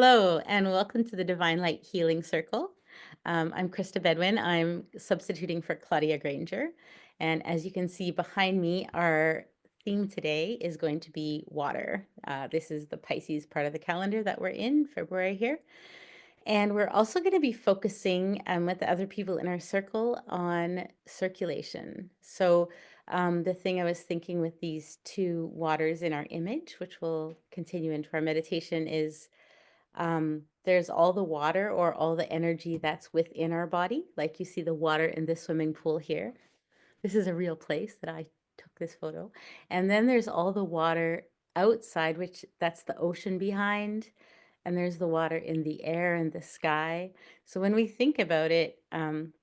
Hello, and welcome to the Divine Light Healing Circle. I'm Krista Bedwin. I'm substituting for Claudia Granger. And as you can see behind me, our theme today is going to be water. This is the Pisces part of the calendar that we're in, February here. And we're also going to be focusing with the other people in our circle on circulation. So the thing I was thinking with these two waters in our image, which will continue into our meditation, is there's all the water or all the energy that's within our body. Like you see the water in this swimming pool here. This is a real place that I took this photo. And then there's all the water outside, which that's the ocean behind. And there's the water in the air and the sky. So when we think about it,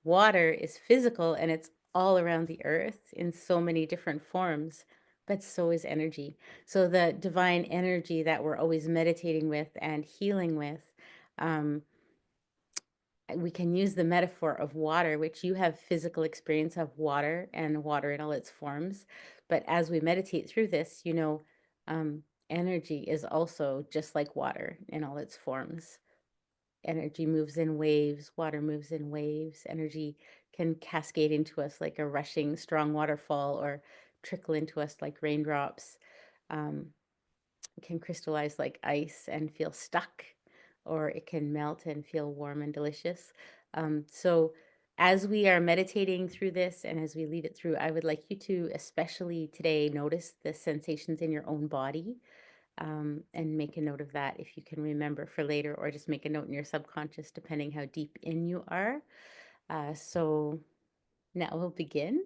water is physical and it's all around the earth in so many different forms, but so is energy. So the divine energy that we're always meditating with and healing with, um, we can use the metaphor of water, which you have physical experience of water and water in all its forms. But as we meditate through this, energy is also just like water in all its forms. Energy moves in waves, water moves in waves. Energy can cascade into us like a rushing, strong waterfall or trickle into us like raindrops. It can crystallize like ice and feel stuck, or it can melt and feel warm and delicious. So as we are meditating through this and as we lead it through, I would like you to, especially today, notice the sensations in your own body, and make a note of that if you can remember for later, or just make a note in your subconscious, depending how deep in you are. So now we'll begin.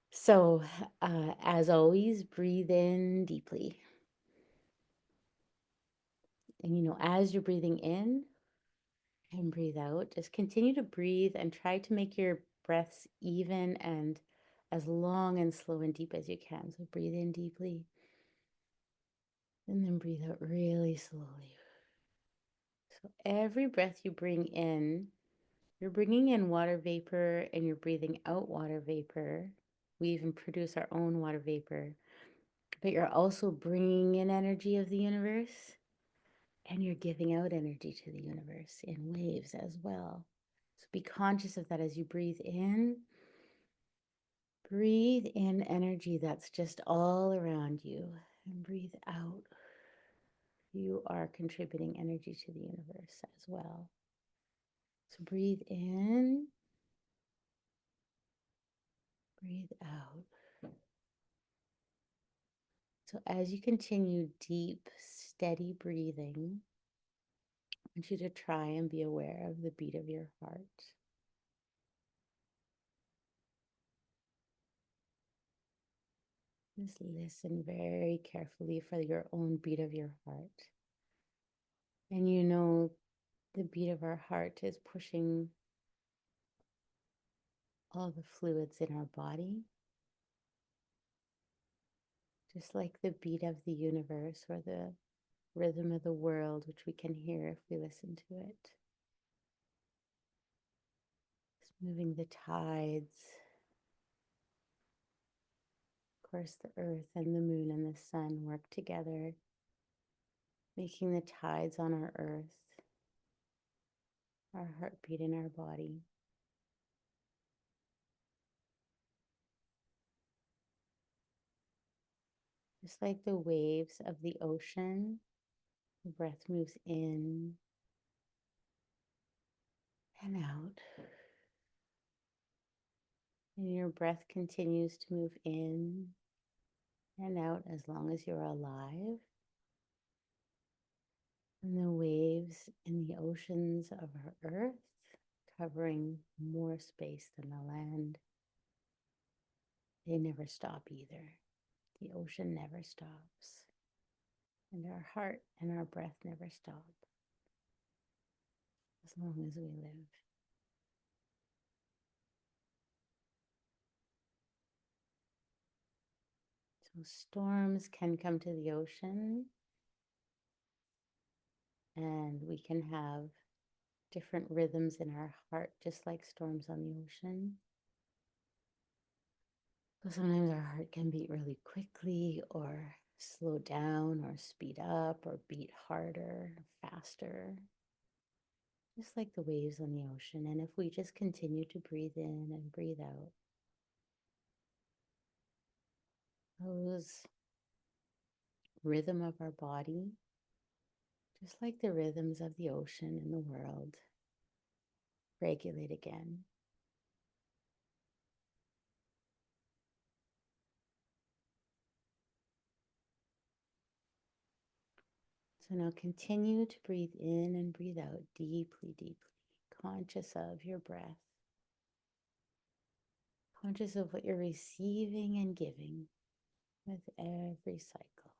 So as always, breathe in deeply. And as you're breathing in and breathe out, just continue to breathe and try to make your breaths even and as long and slow and deep as you can. So breathe in deeply and then breathe out really slowly. So every breath you bring in, you're bringing in water vapor and you're breathing out water vapor. We even produce our own water vapor, but you're also bringing in energy of the universe and you're giving out energy to the universe in waves as well. So be conscious of that as you breathe in. Breathe in energy that's just all around you, and breathe out. You are contributing energy to the universe as well. So breathe in, breathe out. So as you continue deep, steady breathing, I want you to try and be aware of the beat of your heart. Just listen very carefully for your own beat of your heart. And the beat of our heart is pushing all the fluids in our body, just like the beat of the universe or the rhythm of the world, which we can hear if we listen to it. Just moving the tides. Of course, the earth and the moon and the sun work together, making the tides on our earth, our heartbeat in our body. Just like the waves of the ocean, the breath moves in and out. And your breath continues to move in and out as long as you're alive. And the waves in the oceans of our earth, covering more space than the land, they never stop either. The ocean never stops. And our heart and our breath never stop as long as we live. So storms can come to the ocean, and we can have different rhythms in our heart, just like storms on the ocean. So sometimes our heart can beat really quickly or slow down or speed up or beat harder, faster, just like the waves on the ocean. And if we just continue to breathe in and breathe out, those rhythm of our body, just like the rhythms of the ocean and the world, regulate again. So now continue to breathe in and breathe out deeply, deeply, conscious of your breath, conscious of what you're receiving and giving with every cycle.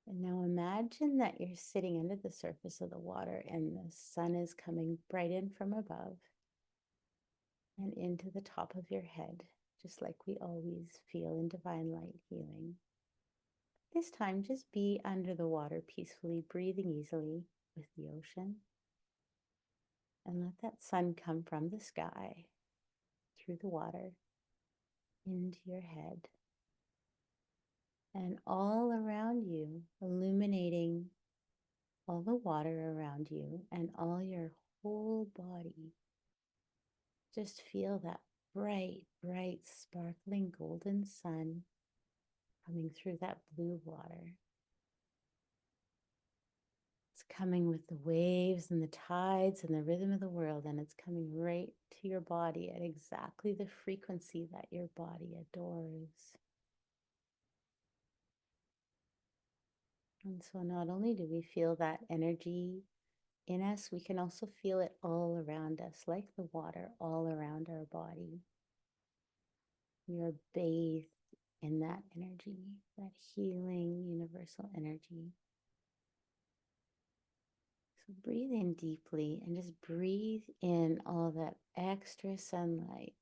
And now imagine that you're sitting under the surface of the water and the sun is coming bright in from above and into the top of your head, just like we always feel in divine light healing. This time, just be under the water peacefully, breathing easily with the ocean. And let that sun come from the sky, through the water, into your head, and all around you, illuminating all the water around you and all your whole body. Just feel that bright, bright, sparkling golden sun coming through that blue water. It's coming with the waves and the tides and the rhythm of the world, and it's coming right to your body at exactly the frequency that your body adores. And so not only do we feel that energy in us, we can also feel it all around us, like the water all around our body. We are bathed in that energy, that healing universal energy. So breathe in deeply and just breathe in all that extra sunlight.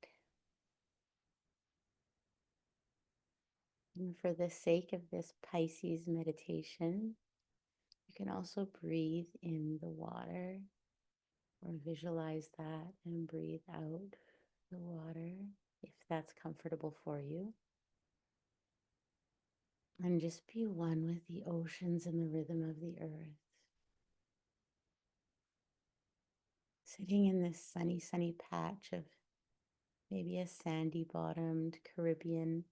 And for the sake of this Pisces meditation, you can also breathe in the water or visualize that and breathe out the water if that's comfortable for you. And just be one with the oceans and the rhythm of the earth. Sitting in this sunny, sunny patch of maybe a sandy bottomed Caribbean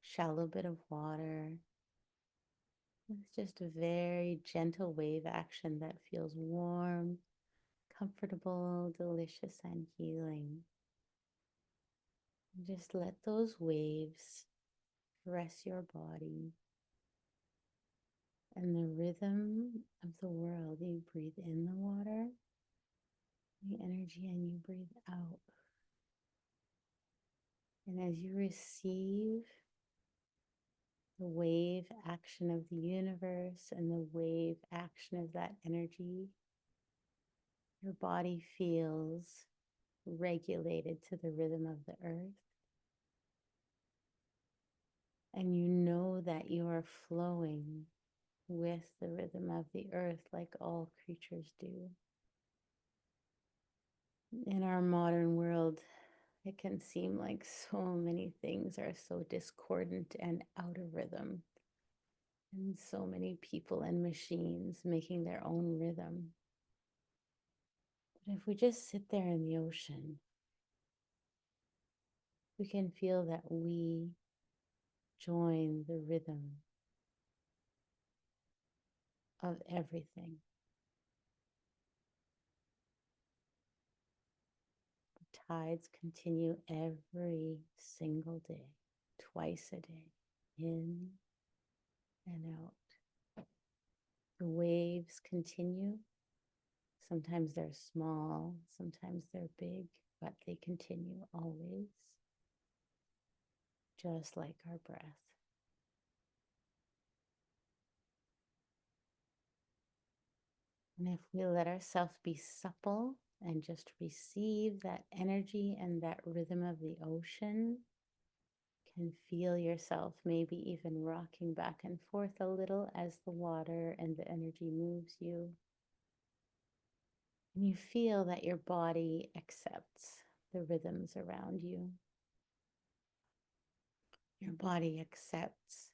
shallow bit of water. It's just a very gentle wave action that feels warm, comfortable, delicious, and healing. And just let those waves caress your body and the rhythm of the world. You breathe in the water, the energy, and you breathe out. And as you receive the wave action of the universe and the wave action of that energy, your body feels regulated to the rhythm of the earth. And you know that you are flowing with the rhythm of the earth like all creatures do. In our modern world, it can seem like so many things are so discordant and out of rhythm. And so many people and machines making their own rhythm. But if we just sit there in the ocean, we can feel that we join the rhythm of everything. The tides continue every single day, twice a day, in and out. The waves continue. Sometimes they're small, sometimes they're big, but they continue always, just like our breath. And if we let ourselves be supple and just receive that energy and that rhythm of the ocean, can feel yourself maybe even rocking back and forth a little as the water and the energy moves you. And you feel that your body accepts the rhythms around you. Your body accepts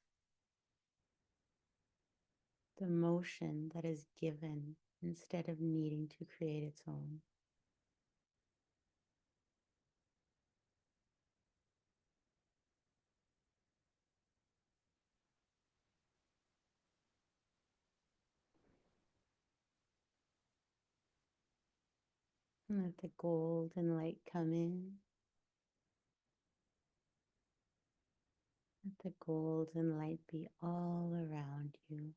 the motion that is given instead of needing to create its own. And let the golden light come in. Let the golden light be all around you.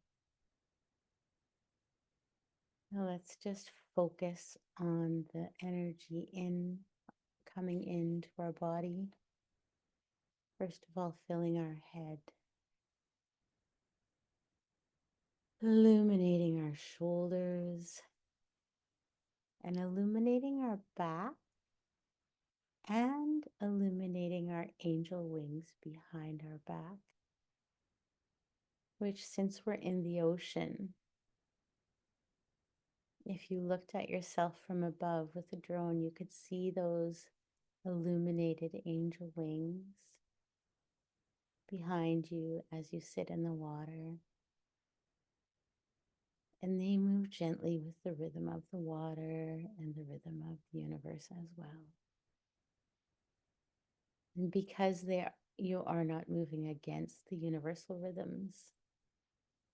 Now let's just focus on the energy coming into our body. First of all, filling our head, illuminating our shoulders, and illuminating our back, and illuminating our angel wings behind our back, which, since we're in the ocean, if you looked at yourself from above with a drone, you could see those illuminated angel wings behind you as you sit in the water. And they move gently with the rhythm of the water and the rhythm of the universe as well. And because you are not moving against the universal rhythms,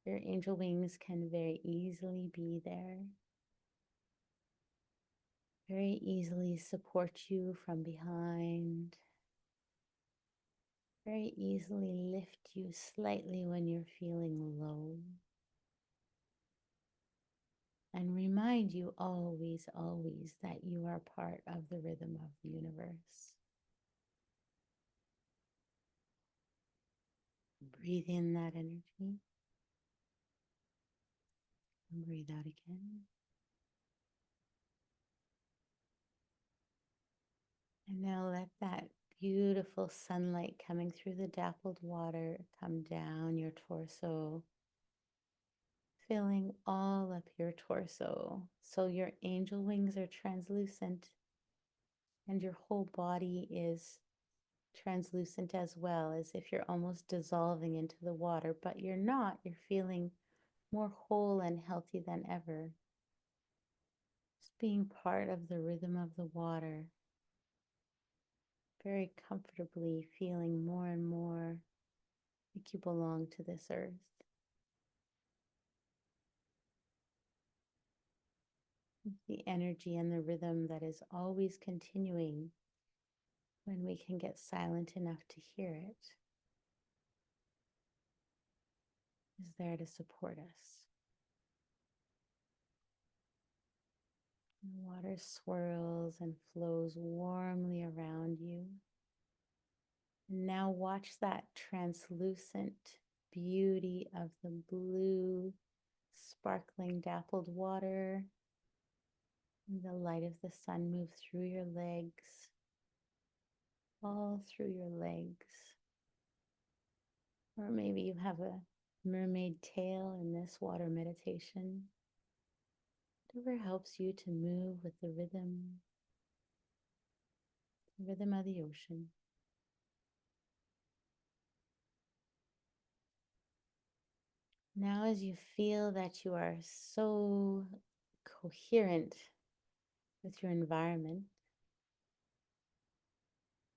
your angel wings can very easily be there, very easily support you from behind, very easily lift you slightly when you're feeling low, and remind you always, always that you are part of the rhythm of the universe. Breathe in that energy and breathe out again. And now let that beautiful sunlight coming through the dappled water come down your torso, filling all up your torso. So your angel wings are translucent and your whole body is translucent as well, as if you're almost dissolving into the water, but you're not. You're feeling more whole and healthy than ever. Just being part of the rhythm of the water, very comfortably feeling more and more like you belong to this earth. The energy and the rhythm that is always continuing when we can get silent enough to hear it is there to support us. The water swirls and flows warmly around you. And now watch that translucent beauty of the blue, sparkling, dappled water. And the light of the sun move through your legs, all through your legs. Or maybe you have a mermaid tail in this water meditation. Whatever helps you to move with the rhythm of the ocean. Now, as you feel that you are so coherent with your environment,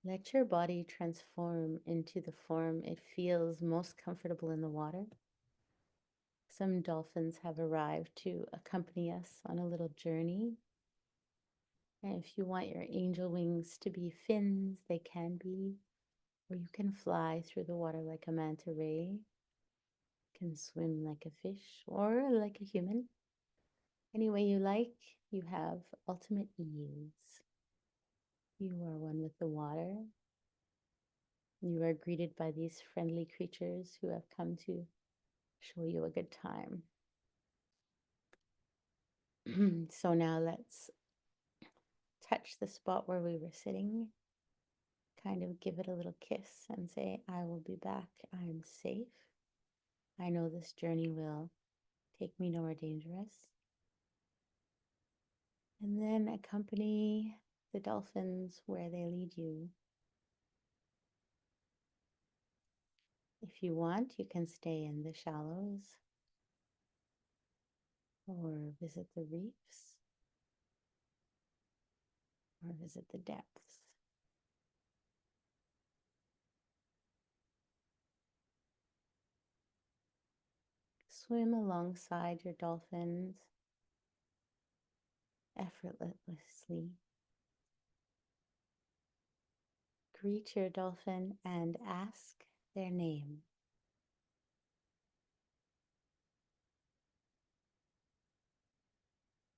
let your body transform into the form it feels most comfortable in the water. Some dolphins have arrived to accompany us on a little journey. And if you want your angel wings to be fins, they can be. Or you can fly through the water like a manta ray. You can swim like a fish or like a human. Any way you like, you have ultimate ease. You are one with the water. You are greeted by these friendly creatures who have come to show you a good time. So now let's touch the spot where we were sitting, kind of give it a little kiss and say, I will be back. I'm safe. I know this journey will take me nowhere dangerous. And then accompany the dolphins where they lead you. If you want, you can stay in the shallows. or visit the reefs, or visit the depths. Swim alongside your dolphins effortlessly. Greet your dolphin and ask their name.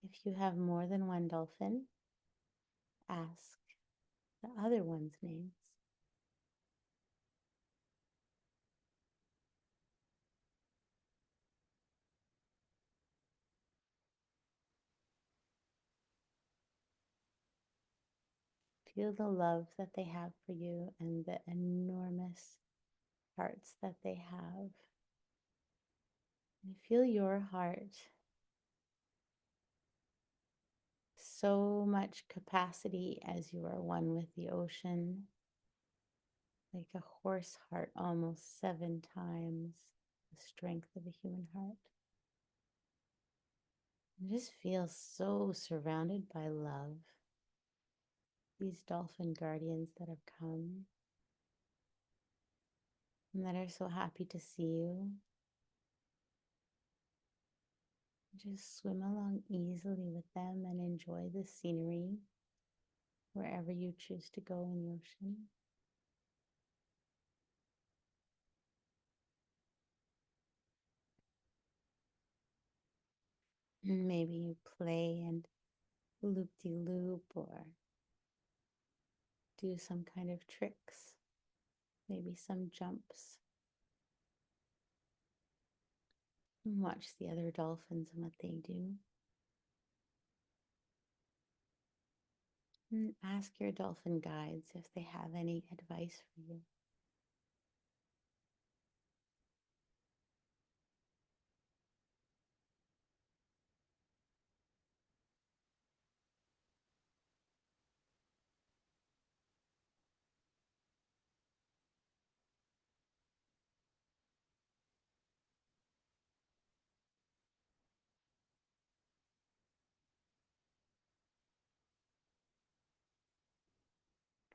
If you have more than one dolphin, ask the other one's names. Feel the love that they have for you and the enormous hearts that they have. And feel your heart. So much capacity as you are one with the ocean, like a horse heart, almost 7 times the strength of a human heart. And just feel so surrounded by love. These dolphin guardians that have come and that are so happy to see you. Just swim along easily with them and enjoy the scenery wherever you choose to go in the ocean. Maybe you play and loop-de-loop or do some kind of tricks, maybe some jumps. And watch the other dolphins and what they do. And ask your dolphin guides if they have any advice for you.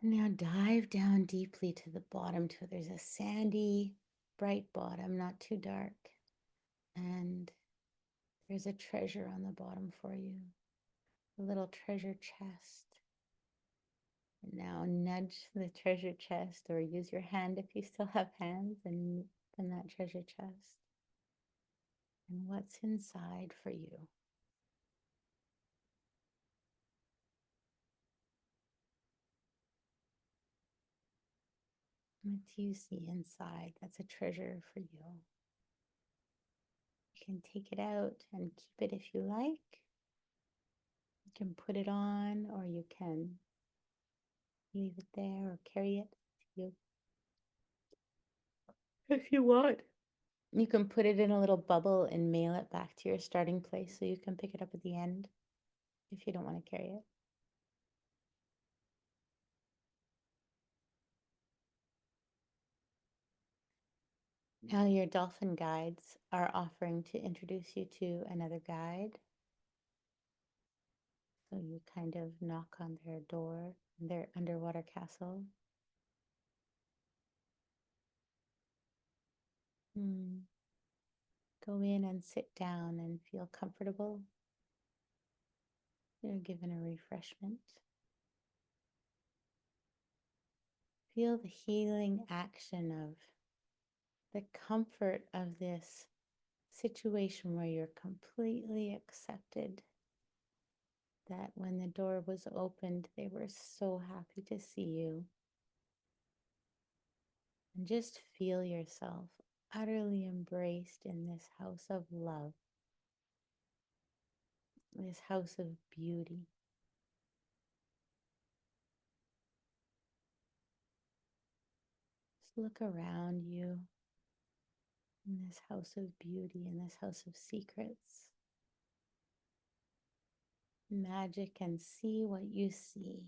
Now dive down deeply to the bottom till there's a sandy, bright bottom, not too dark. And there's a treasure on the bottom for you, a little treasure chest. And now nudge the treasure chest or use your hand if you still have hands and open that treasure chest. And what's inside for you? What do you see inside? That's a treasure for you. You can take it out and keep it if you like. You can put it on, or you can leave it there or carry it if you want. You can put it in a little bubble and mail it back to your starting place so you can pick it up at the end if you don't want to carry it. Now your dolphin guides are offering to introduce you to another guide. So you kind of knock on their door, their underwater castle. Go in and sit down and feel comfortable. You're given a refreshment. Feel the healing action of the comfort of this situation where you're completely accepted. That when the door was opened, they were so happy to see you. And just feel yourself utterly embraced in this house of love, this house of beauty. Just look around you in this house of beauty, in this house of secrets. Magic and see what you see.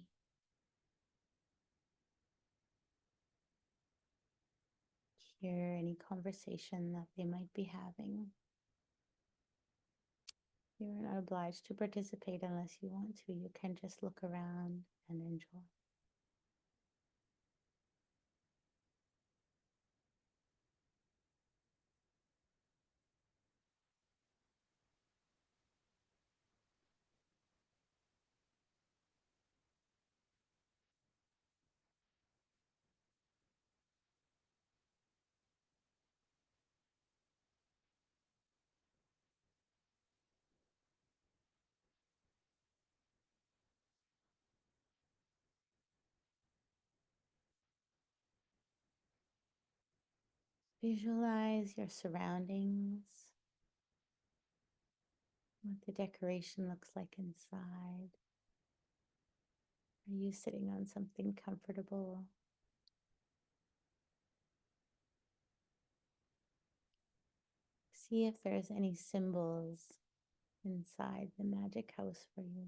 Hear any conversation that they might be having. You are not obliged to participate unless you want to. You can just look around and enjoy. Visualize your surroundings, what the decoration looks like inside. Are you sitting on something comfortable? See if there's any symbols inside the magic house for you.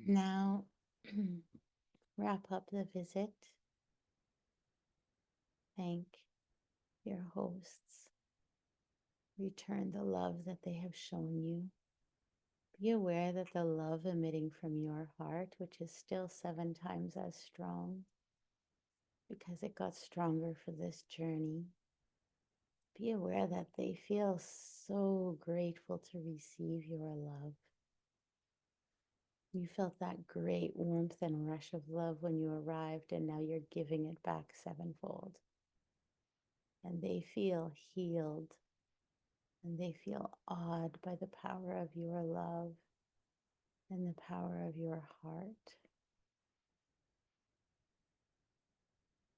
Now, wrap up the visit. Thank your hosts. Return the love that they have shown you. Be aware that the love emitting from your heart, which is still 7 times as strong because it got stronger for this journey, be aware that they feel so grateful to receive your love. You felt that great warmth and rush of love when you arrived, and now you're giving it back 7-fold. And they feel healed, and they feel awed by the power of your love and the power of your heart.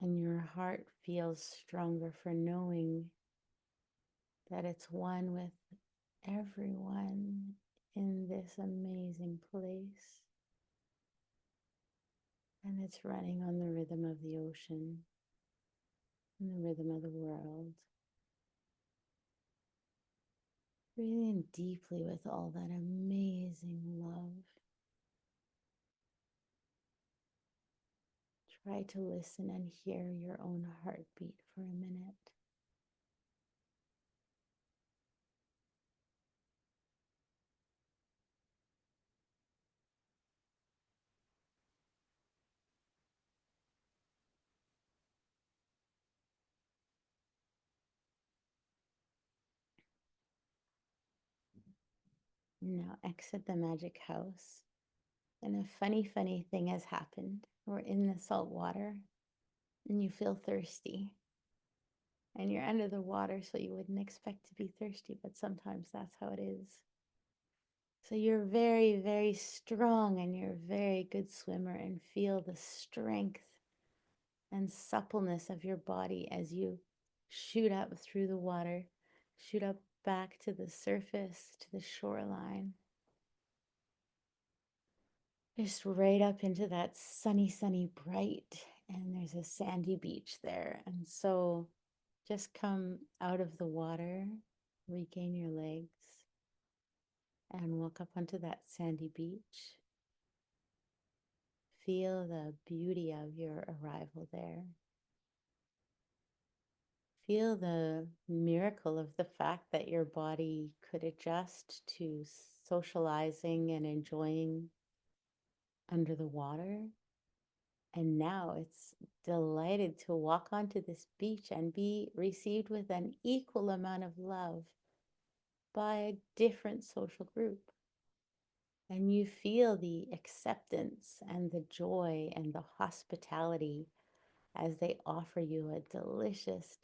And your heart feels stronger for knowing that it's one with everyone in this amazing place. And it's running on the rhythm of the ocean and the rhythm of the world. Breathe in deeply with all that amazing love. Try to listen and hear your own heartbeat for a minute. Now exit the magic house. And a funny thing has happened. We're in the salt water and you feel thirsty. And you're under the water, so you wouldn't expect to be thirsty, but sometimes that's how it is. So you're very strong and you're a very good swimmer, and feel the strength and suppleness of your body as you shoot up through the water, shoot up back to the surface, to the shoreline. Just right up into that sunny bright, and there's a sandy beach there. And so just come out of the water, regain your legs, and walk up onto that sandy beach. Feel the beauty of your arrival there. Feel the miracle of the fact that your body could adjust to socializing and enjoying under the water. And now it's delighted to walk onto this beach and be received with an equal amount of love by a different social group. And you feel the acceptance and the joy and the hospitality as they offer you a delicious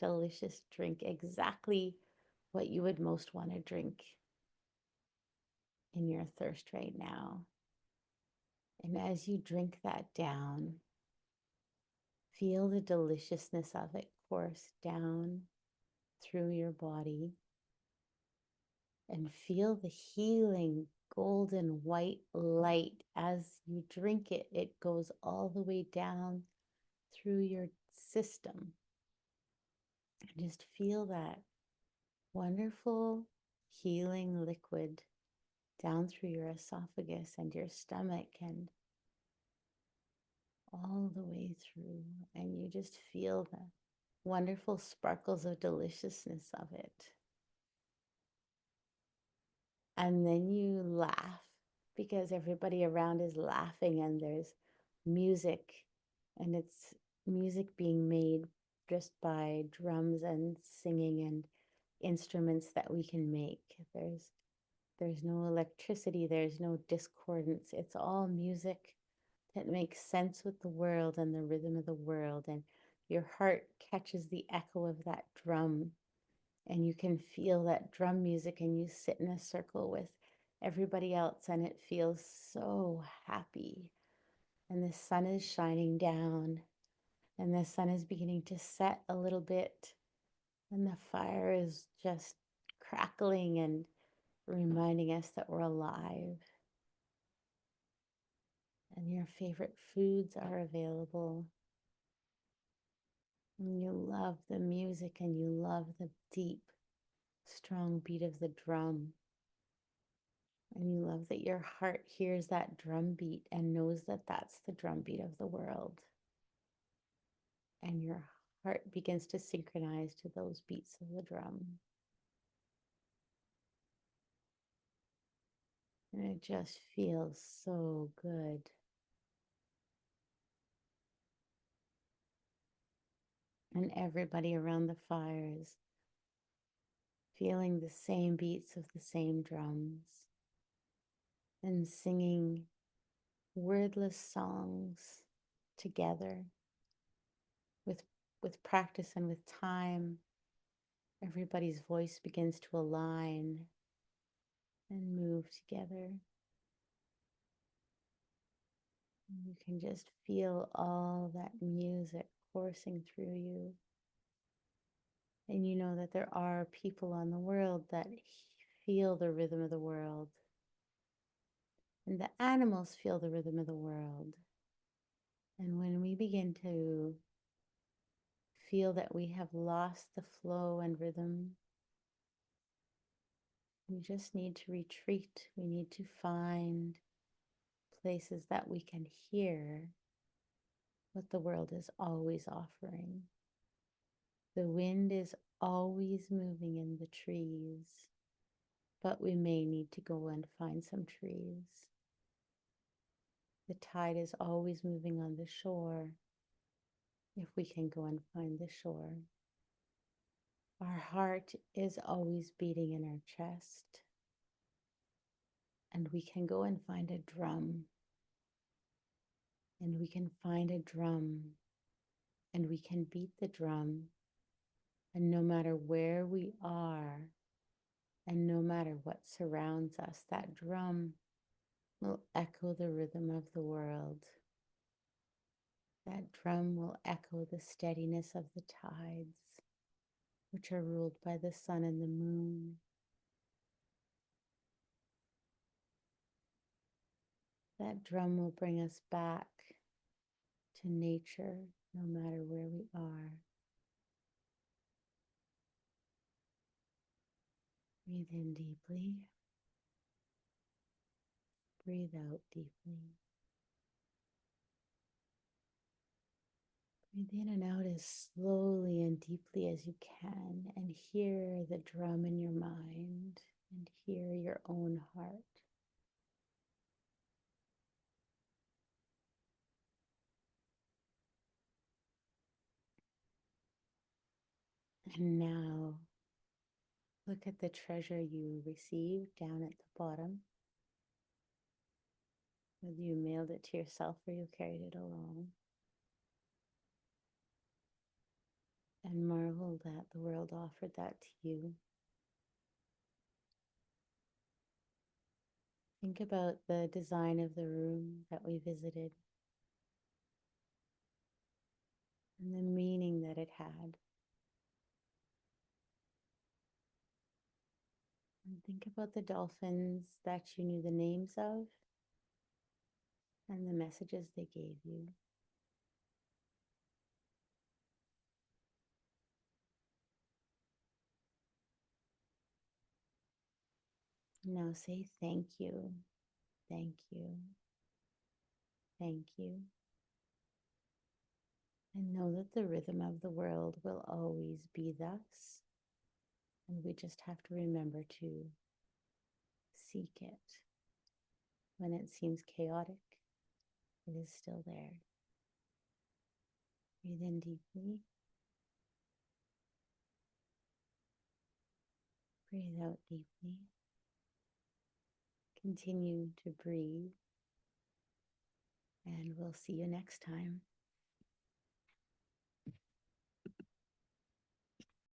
drink, exactly what you would most want to drink in your thirst right now. And as you drink that down, feel the deliciousness of it course down through your body, and feel the healing golden white light. As you drink it, it goes all the way down through your system. And just feel that wonderful healing liquid down through your esophagus and your stomach and all the way through. And you just feel the wonderful sparkles of deliciousness of it. And then you laugh because everybody around is laughing and there's music, and it's music being made just by drums and singing and instruments that we can make. There's no electricity, there's no discordance. It's all music that makes sense with the world and the rhythm of the world. And your heart catches the echo of that drum, and you can feel that drum music, and you sit in a circle with everybody else, and it feels so happy. And the sun is shining down, and the sun is beginning to set a little bit, and the fire is just crackling and reminding us that we're alive. And your favorite foods are available. And you love the music, and you love the deep, strong beat of the drum. And you love that your heart hears that drum beat and knows that that's the drum beat of the world. And your heart begins to synchronize to those beats of the drum. And it just feels so good. And everybody around the fire is feeling the same beats of the same drums and singing wordless songs together with practice and with time. Everybody's voice begins to align and move together. You can just feel all that music coursing through you. And you know that there are people on the world that feel the rhythm of the world. And the animals feel the rhythm of the world. And when we begin to feel that we have lost the flow and rhythm, we just need to retreat. We need to find places that we can hear what the world is always offering. The wind is always moving in the trees, but we may need to go and find some trees. The tide is always moving on the shore, if we can go and find the shore. Our heart is always beating in our chest, and we can go and find a drum, and we can find a drum, and we can beat the drum, and no matter where we are, and no matter what surrounds us, that drum will echo the rhythm of the world. That drum will echo the steadiness of the tides, which are ruled by the sun and the moon. That drum will bring us back to nature, no matter where we are. Breathe in deeply. Breathe out deeply. Breathe in and out as slowly and deeply as you can, and hear the drum in your mind, and hear your own heart. And now, look at the treasure you received down at the bottom. Whether you mailed it to yourself or you carried it along. And marvel that the world offered that to you. Think about the design of the room that we visited and the meaning that it had. And think about the dolphins that you knew the names of and the messages they gave you. Now say thank you, thank you, thank you. And know that the rhythm of the world will always be thus. And we just have to remember to seek it. When it seems chaotic, it is still there. Breathe in deeply. Breathe out deeply. Continue to breathe. And we'll see you next time.